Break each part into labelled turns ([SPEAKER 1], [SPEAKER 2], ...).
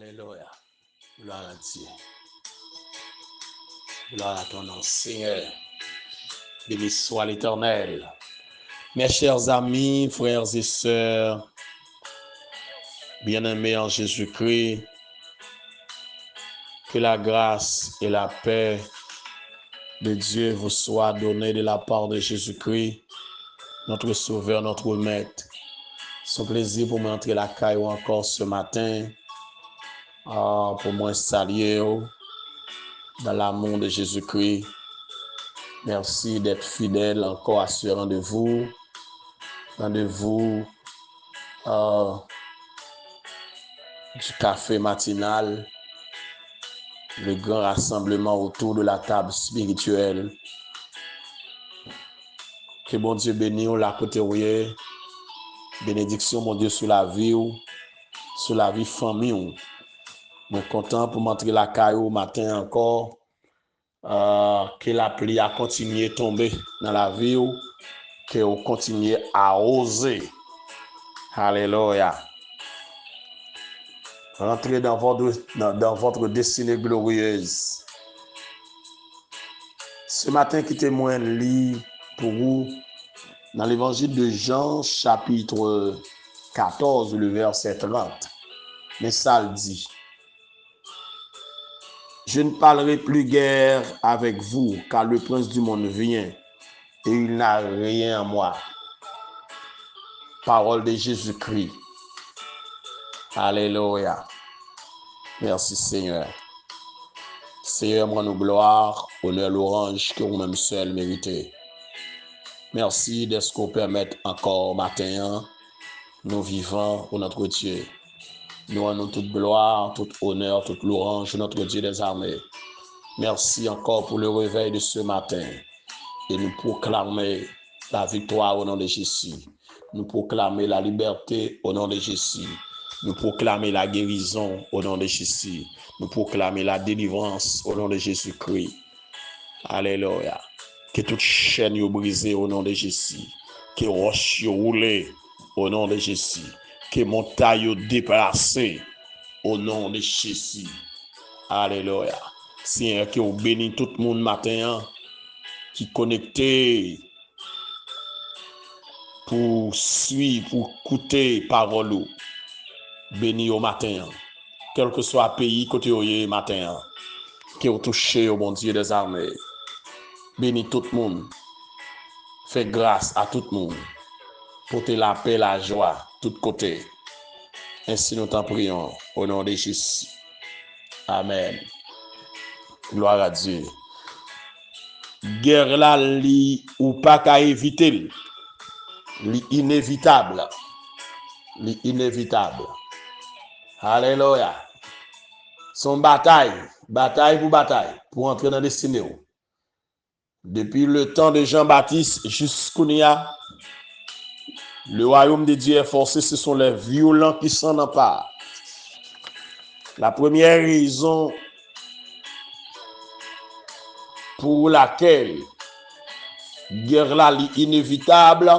[SPEAKER 1] Alléluia. Gloire à Dieu. Gloire à ton nom, Seigneur. Béni soit l'Éternel. Mes chers amis, frères et sœurs, bien-aimés en Jésus-Christ, que la grâce et la paix de Dieu vous soient données de la part de Jésus-Christ, notre Sauveur, notre Maître. C'est un plaisir pour m'entrer la caille encore ce matin, pour moi saluer dans l'amour de Jésus-Christ. Merci d'être fidèle encore à ce rendez-vous du café matinal, le grand rassemblement autour de la table spirituelle. Que bon Dieu bénisse la côté ouye, bénédiction mon Dieu sur la vie famille. Je suis content pour m'entrer la caillou matin encore, que la pluie a continué à tomber dans la vie, que vous continuez à oser. Alléluia. Rentrez dans votre destinée glorieuse. Ce matin, quittez-moi lire pour vous dans l'évangile de Jean, chapitre 14, le verset 30. Mais ça le dit. Je ne parlerai plus guère avec vous, car le prince du monde vient, et il n'a rien en moi. Parole de Jésus-Christ. Alléluia. Merci Seigneur. Seigneur, moi nous gloire, honneur, louange que vous-même seul méritez. Merci de ce qu'on permet encore matin, nous vivons pour notre Dieu. Nous avons toute gloire, toute honneur, toute louange, notre Dieu des armées. Merci encore pour le réveil de ce matin. Et nous proclamons la victoire au nom de Jésus. Nous proclamons la liberté au nom de Jésus. Nous proclamons la guérison au nom de Jésus. Nous proclamons la délivrance au nom de Jésus-Christ. Alléluia. Que toute chaîne soit brisée au nom de Jésus. Que roche soit roulée au nom de Jésus. Que montagne soit déplacée au nom de Jésus. Alléluia. Seigneur, que vous bénisse tout le monde matin qui est connecté pour suivre, pour écouter parole. Béni au matin, quel que soit le pays côté au matin, que vous touchez au bon Dieu des armées. Béni tout le monde, fais grâce à tout le monde, portez la paix, la joie, tout côté. Ainsi nous t'en prions au nom de Jésus. Amen. Gloire à Dieu. Guerre là, li ou pas qu'à éviter, li inévitable. Alléluia. Son bataille pour entrer dans la destinée. Depuis le temps de Jean-Baptiste jusqu'au Nia, le royaume de Dieu est forcé, ce sont les violents qui s'en emparent. La première raison pour laquelle guerre là est inévitable,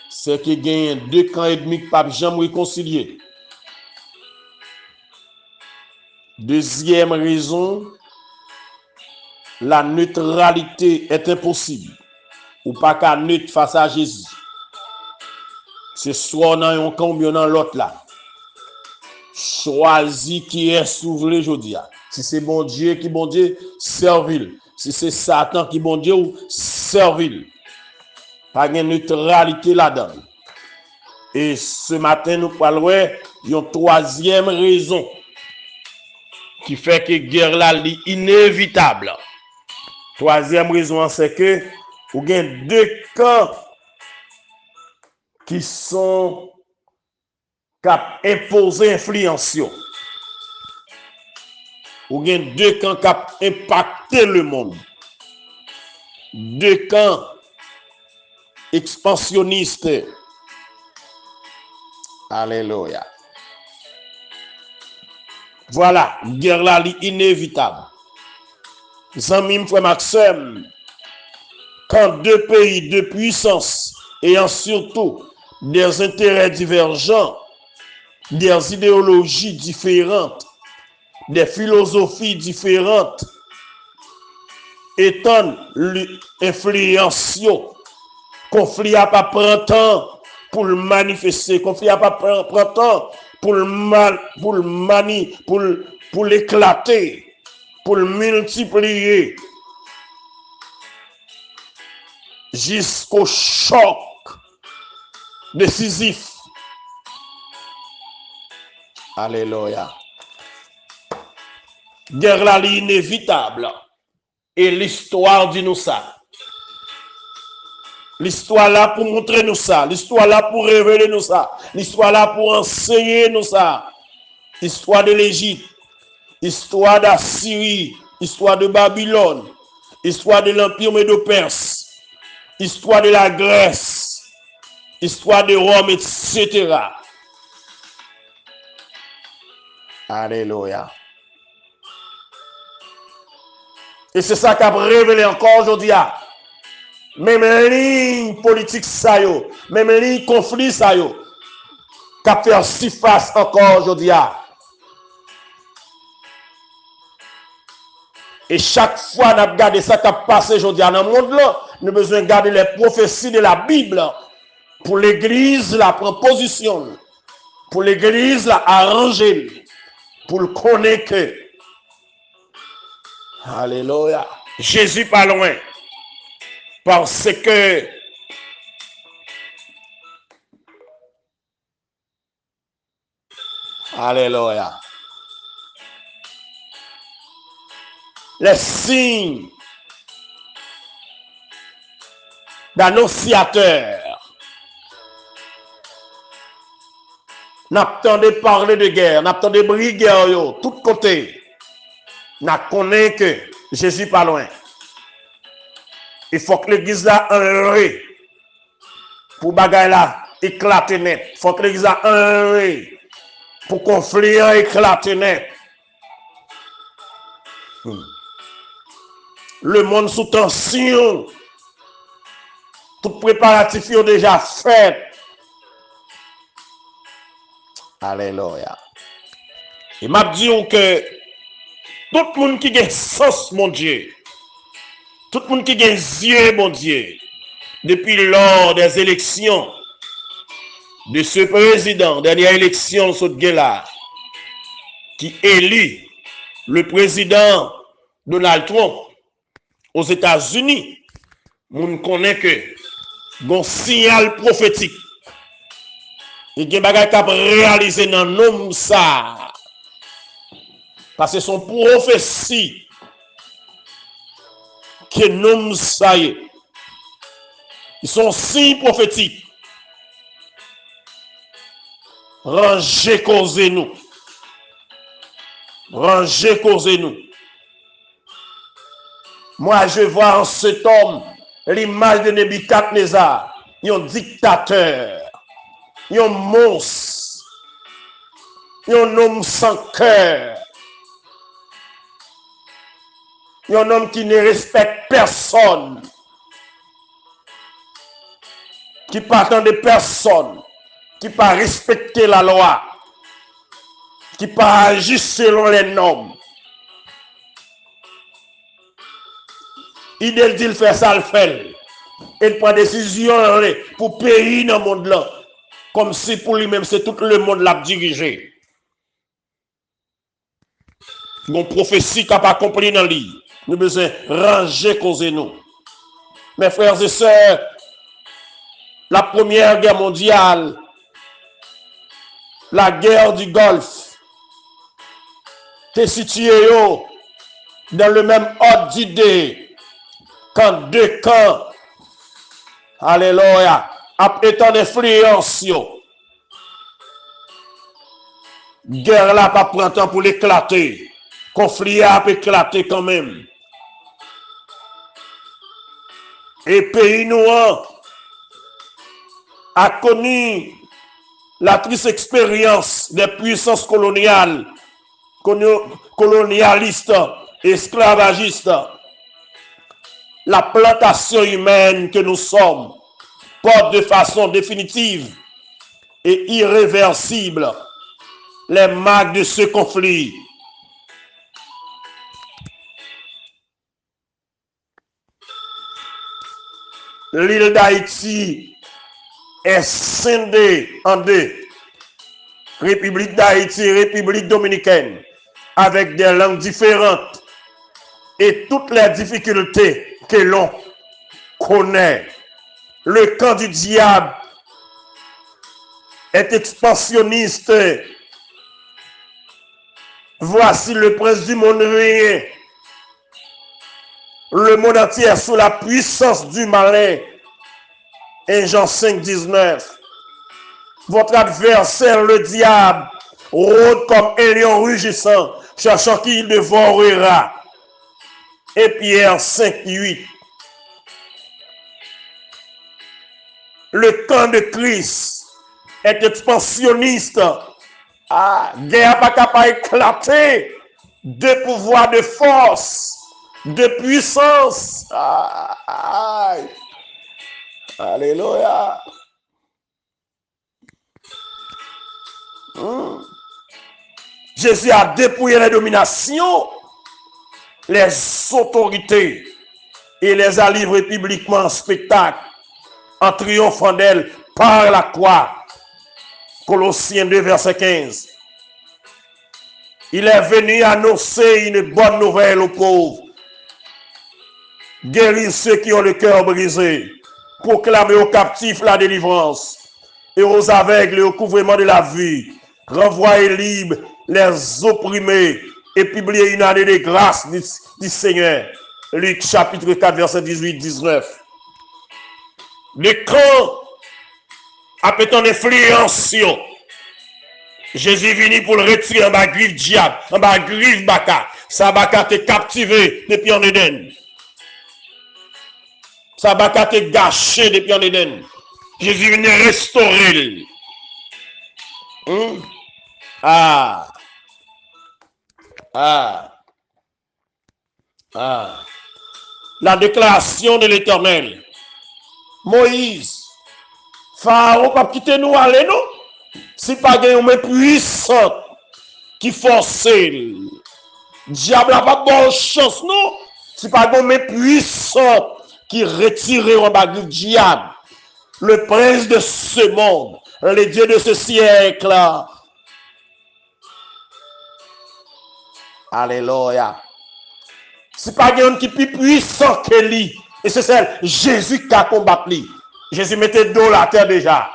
[SPEAKER 1] c'est qu'il y a deux camps ennemis qui ne peuvent jamais réconcilier. Deuxième raison, la neutralité est impossible. Ou pas qu'à neutre face à Jésus. C'est soit dans un camp ou dans l'autre là. Choisis qui est souverain aujourd'hui. Si c'est bon Dieu qui bon Dieu, servile. Si c'est Satan qui bon Dieu, servile. Pas de neutralité là-dedans. Et ce matin, nous parlons d'une troisième raison qui fait que guerre là est inévitable. Troisième raison, c'est que vous avez deux camps qui sont cap imposer influence. Vous avez deux camps qui impacter le monde. Deux camps expansionnistes. Alléluia. Voilà, guerre là est inévitable. Zami frère Maxime, quand deux pays de puissance ayant surtout des intérêts divergents des idéologies différentes, des philosophies différentes, étant l'influence, conflit à pas prendre temps pour le manifester, conflit à pas prendre temps pour pour l'éclater, pour le multiplier jusqu'au choc décisif. Alléluia. Guerre là inévitable. Et l'histoire dit nous ça. L'histoire là pour montrer nous ça. L'histoire là pour révéler nous ça. L'histoire là pour enseigner nous ça. Histoire de l'Égypte. Histoire d'Assyrie. Histoire de Babylone. Histoire de l'Empire Médo-Perse. Histoire de la Grèce. Histoire de Rome, etc. Alléluia. Et c'est ça qu'a révélé encore aujourd'hui. Même ligne politique ça yo, même ligne conflit ça yo, qu'a fait surface encore aujourd'hui. Et chaque fois nous regardons ça qui a passé aujourd'hui dans le monde là, nous avons besoin de garder les prophéties de la Bible pour l'église la prendre position, pour l'église la arranger, pour le connaître que alléluia. Jésus pas loin. Parce que alléluia. Les signes d'annonciateur. N'attendez parler de guerre, n'attendez briguer yo, tout côté. N'a connaît que Jésus pas loin. Il faut que l'église là enlevé pour bagaille là éclater net. Il faut que l'église là enlevé pour conflit éclater net. Le monde sous tension. Tout préparatif est déjà fait. Alléluia. Et m'a dit que tout le monde qui a sens, mon Dieu, tout le monde qui a yeux, mon Dieu, depuis lors des élections de ce président, dernière élection, ce là, qui élit le président Donald Trump aux États-Unis, on connaît que un signal prophétique et des bagages qui réalisé dans l'homme ça. Parce que son prophétie que nous ça y est. Ils sont signes prophétiques. Rangez causez nous. Rangez causez nous. Moi, je vois en cet homme l'image de Nebuchadnezzar, un dictateur, un monstre, un homme sans cœur, un homme qui ne respecte personne, qui ne attend de personne, qui ne pas respecter la loi, qui ne pas agir selon les normes. Il dit il fait ça, le fait. Il prend des décisions pour pays dans le monde là. Comme si pour lui-même c'est tout le monde l'a dirigé. Une prophétie qui n'a pas compris dans lui. Nous avons besoin de ranger cause nous. Mes frères et sœurs, la Première Guerre mondiale, la guerre du Golfe, est située dans le même ordre d'idée quand deux camps, alléluia, étant d'influence, guerre là pas prend temps pour l'éclater, conflit a éclater quand même. Et pays noir a connu la triste expérience des puissances coloniales, colonialistes, esclavagistes. La plantation humaine que nous sommes porte de façon définitive et irréversible les marques de ce conflit. L'île d'Haïti est scindée en deux. République d'Haïti, République dominicaine, avec des langues différentes et toutes les difficultés que l'on connaît. Le camp du diable est expansionniste. Voici le prince du monde réel. Le monde entier est sous la puissance du malin. 1 Jean 5, 19. Votre adversaire, le diable, rôde comme un lion rugissant, cherchant qui il dévorera. Et Pierre 5, 8. Le camp de Christ est expansionniste. Guerre pas capable d'éclater de pouvoir, de force, de puissance. Alléluia. Jésus a dépouillé les dominations, les autorités et les a livrées publiquement en spectacle, en triomphant d'elle par la croix. Colossiens 2, verset 15. Il est venu annoncer une bonne nouvelle aux pauvres, guérir ceux qui ont le cœur brisé, proclamer aux captifs la délivrance et aux aveugles le recouvrement de la vue, renvoyer libres les opprimés et publier une année de grâce du Seigneur. Luc chapitre 4, verset 18-19. Le camp après ton influence, Jésus est venu pour le retirer en bas griffe diable, en bas griffe baka. Ça baka te captivé depuis en Éden. Ça baka te gâché depuis en Éden. Jésus est venu restaurer. La déclaration de l'Éternel. Moïse, Pharaon pas quitter nous aller non? Si pas gagne mais puissant qui force. Diable n'a pas bonne chance non? Si pas gagne mais puissant qui retire en bas du diable. Le prince de ce monde, le Dieu de ce siècle. Alléluia. Si pas gagne qui plus puissant que lui. Et c'est celle Jésus qui a combattu. Jésus mettait dos la terre déjà.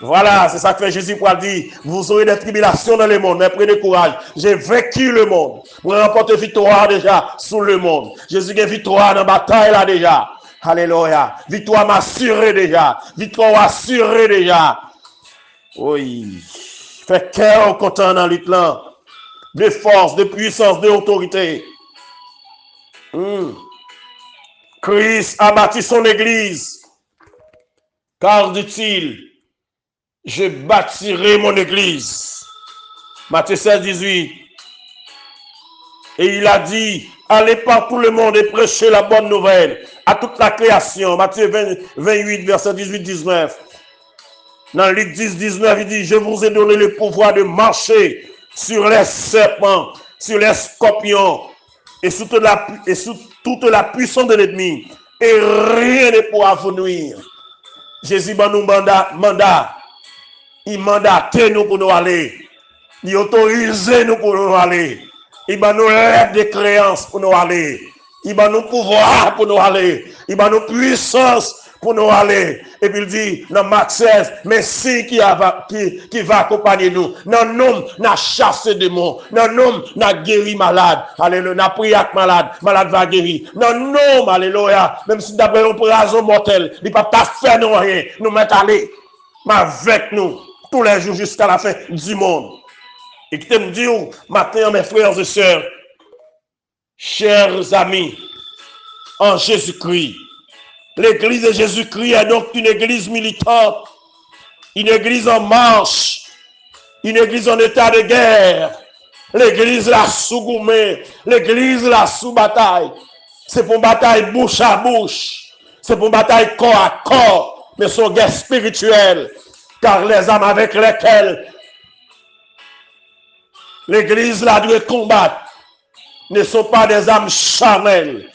[SPEAKER 1] Voilà, c'est ça que fait Jésus pour dire, vous aurez des tribulations dans le monde, mais prenez courage. J'ai vaincu le monde. Vous remportez victoire déjà sur le monde. Jésus a victoire dans la bataille là déjà. Alléluia. Victoire m'assurée déjà. Victoire assurée déjà. Oui. Fait cœur content dans le plan. De force, de puissance, d'autorité. Christ a bâti son église. Car dit-il, je bâtirai mon église. Matthieu 16, 18. Et il a dit, allez par tout le monde et prêchez la bonne nouvelle à toute la création. Matthieu 28, verset 18, 19. Dans Luc 10, 19, il dit, je vous ai donné le pouvoir de marcher sur les serpents, sur les scorpions et sous toute la puissance de l'ennemi. Et rien ne pourra vous nuire. Jésus va nous mandat. Il mandate nous pour nous aller. Il autorise nous pour nous aller. Il va nous l'aide de créance pour nous aller. Il va nous pouvoir pour nous aller. Il va nous puissance pour nous aller. Et puis il dit dans Marc 16, mais si qui va accompagner nous. Dans nom, n'a chassé démons. Dans nom, n'a guéri malade. Alléluia. N'a prié avec malade. Malade va guérir. Dans nom, alléluia. Même si d'après un poison mortel, il ne peut pas faire nous rien. Nous mettre aller. Mais avec nous, tous les jours jusqu'à la fin du monde. Et qui me dit, matin, mes frères et sœurs, chers amis, en Jésus-Christ, l'église de Jésus-Christ est donc une église militante, une église en marche, une église en état de guerre, l'église là sous gourmet, l'église là sous bataille. C'est pour bataille bouche à bouche, c'est pour bataille corps à corps, mais c'est une guerre spirituelle, car les âmes avec lesquelles L'église là doit combattre. Ne sont pas des âmes charnelles,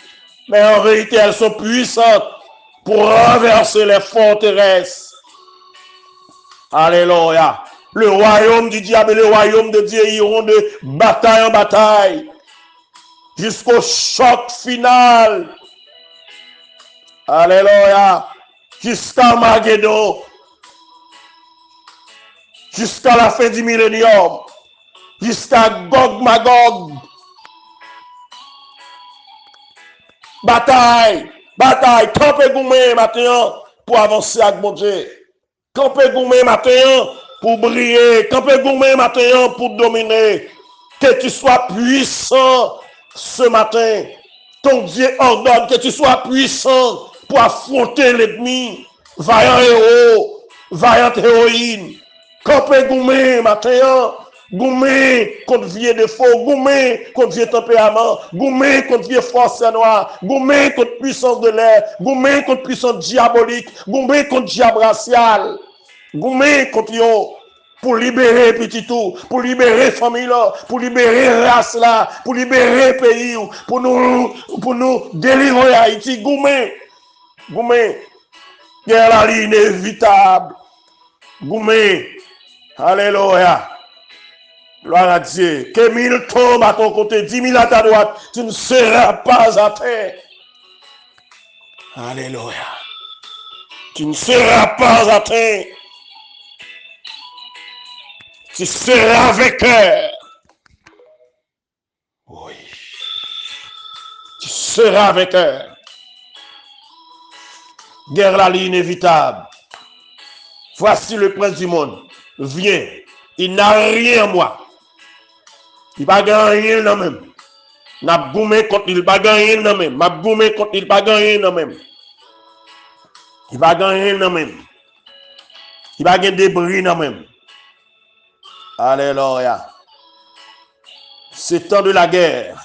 [SPEAKER 1] mais en réalité, elles sont puissantes pour renverser les forteresses. Alléluia. Le royaume du diable et le royaume de Dieu iront de bataille en bataille jusqu'au choc final. Alléluia. Jusqu'à Magédon. Jusqu'à la fin du millénium. Jusqu'à Gog Magog. Bataille. Bataille. Campez goumé maintenant pour avancer avec mon Dieu. Campez goumé maintenant pour briller. Campez goumé maintenant pour dominer. Que tu sois puissant ce matin. Ton Dieu ordonne que tu sois puissant pour affronter l'ennemi. Vaillant héros, vaillante héroïne. Campez goumé matin. Goumé contre vieux défaut, goumé contre vieux tempérament, goumé contre vieux force noire, goumé contre puissance de l'air, goumé contre puissance diabolique, goumé contre diable racial, goumé contre yo, pour libérer petit tout, pour libérer famille là, pour libérer race là, pour libérer pays, pour nous délivrer Haïti, goumé, goumé, guerre la ligne inévitable, goumé, alléluia. Gloire à Dieu. Que 1000 tombent à ton côté, 10 000 à ta droite, tu ne seras pas à terre. Alléluia. Tu ne seras pas à terre. Tu seras vainqueur. Oui. Tu seras vainqueur. Guerre la ligne inévitable. Voici le prince du monde. Viens. Il n'a rien, moi. Il va gagner non même. N'a goumé contre il va gagner non même. M'a goumé contre il va gagner non même. Il va gagner non même. Il va gagner des bris non même. Alléluia. C'est temps de la guerre,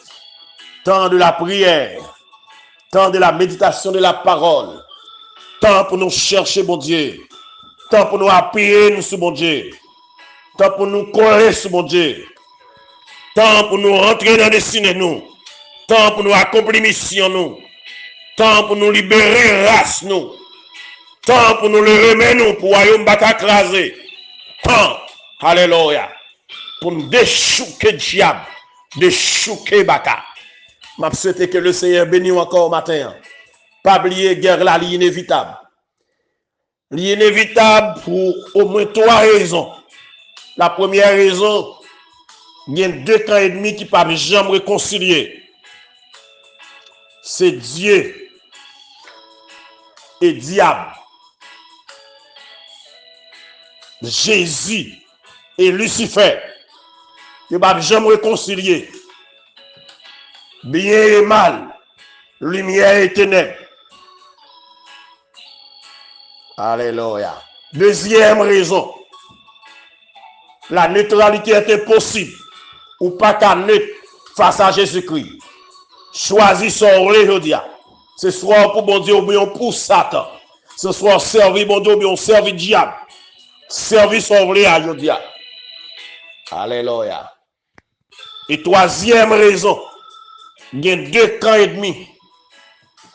[SPEAKER 1] temps de la prière, temps de la méditation de la parole, temps pour nous chercher mon Dieu, temps pour nous appuyer nous sur mon Dieu, temps pour nous coller sur mon Dieu. Temps pour nous rentrer dans le destin nous. Temps pour nous accomplir mission nous. Temps pour nous libérer race nous. Temps pour nous le remettre nous pour royaume bata écraser. Temps, alléluia, pour nous déchouquer diable, déchouquer bata. M'a souhaité que le Seigneur bénisse encore matin. Pas oublier guerre là, l'inévitable. L'inévitable pour au moins 3 raisons. La première raison, il y a 2 camps ennemis qui ne peuvent jamais réconcilier. C'est Dieu et diable. Jésus et Lucifer. Ils ne peuvent jamais réconcilier. Bien et mal. Lumière et ténèbres. Alléluia. Deuxième raison. La neutralité est impossible. Ou pas qu'à neutre face à Jésus-Christ. Choisis son aujourd'hui. Ce soir pour bon Dieu ou bien pour Satan. Ce soir servir bon Dieu ou bien servir diable. Servir son aujourd'hui. Alléluia. Et troisième raison. Il y a 2 camps ennemis.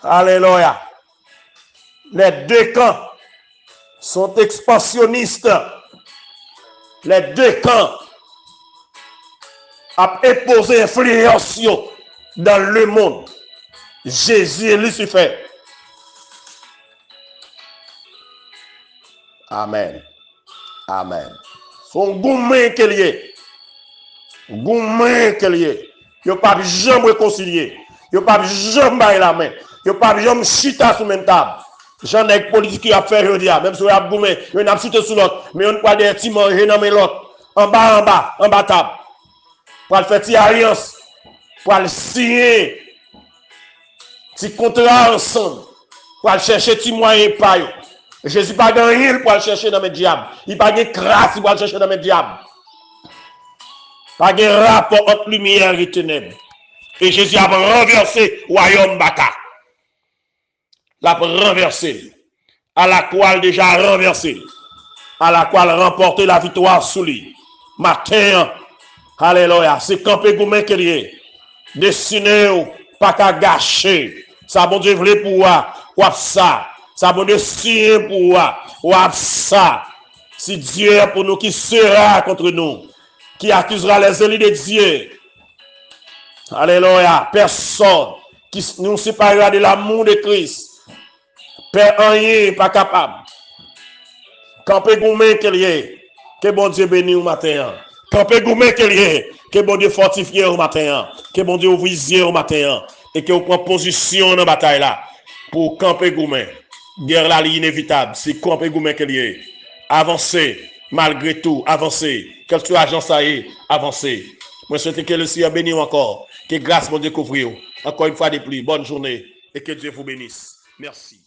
[SPEAKER 1] Alléluia. Les 2 camps sont expansionnistes. Les 2 camps a imposé influence dans le monde. Jésus et Lucifer. Amen. Amen. Son gourmet qu'il y ait. Gourmet qu'il y ait. Il n'y a pas jamais réconcilier. Il n'y a pas jamais bailler la main. Il n'y a pas jamais chita sur même table. J'en ai politique qui a fait aujourd'hui. Même si on a gourmet, on a chuté sur l'autre. Mais on ne peut pas dire manger dans l'autre. En bas table. Pour faire une alliance. Pour signer. Petit contrat ensemble. Pour chercher petit moyen pas. Jésus n'a pas gagné pour aller chercher dans mes diables. Il n'a pas gagné grâce pour aller chercher dans mes diables. Pas de rapport entre lumière et ténèbres. Et Jésus a renversé le royaume Bata. L'a renversé. À la croix déjà renversé. À la croix remporté la victoire sous lui. Matin, Alléluia. C'est camper gourmet qui est. Destiné pas qu'à gâcher. Ça bon Dieu voulait pour ou ça. Ça bon Dieu signé pour ou ça. Si Dieu est pour nous, qui sera contre nous? Qui accusera les élus de Dieu? Alléluia. Personne qui nous séparera de l'amour de Christ. Père, rien pas capable. Campé gourmet qu'il y ait. Que bon Dieu bénisse au matin. Campé gourmet qu'il y ait. Que bon Dieu fortifie au matin. Que bon Dieu ouvre les yeux au matin. Et que vous prenez position dans la bataille là. Pour camper gourmet. Guerre là, inévitable. C'est camper gourmet qu'il y ait. Avancez. Malgré tout, avancez. Quel soit l'agent ça y est, avancez. Moi, je souhaite que le Seigneur bénisse encore. Que grâce mon Dieu couvre. Encore une fois de plus. Bonne journée. Et que Dieu vous bénisse. Merci.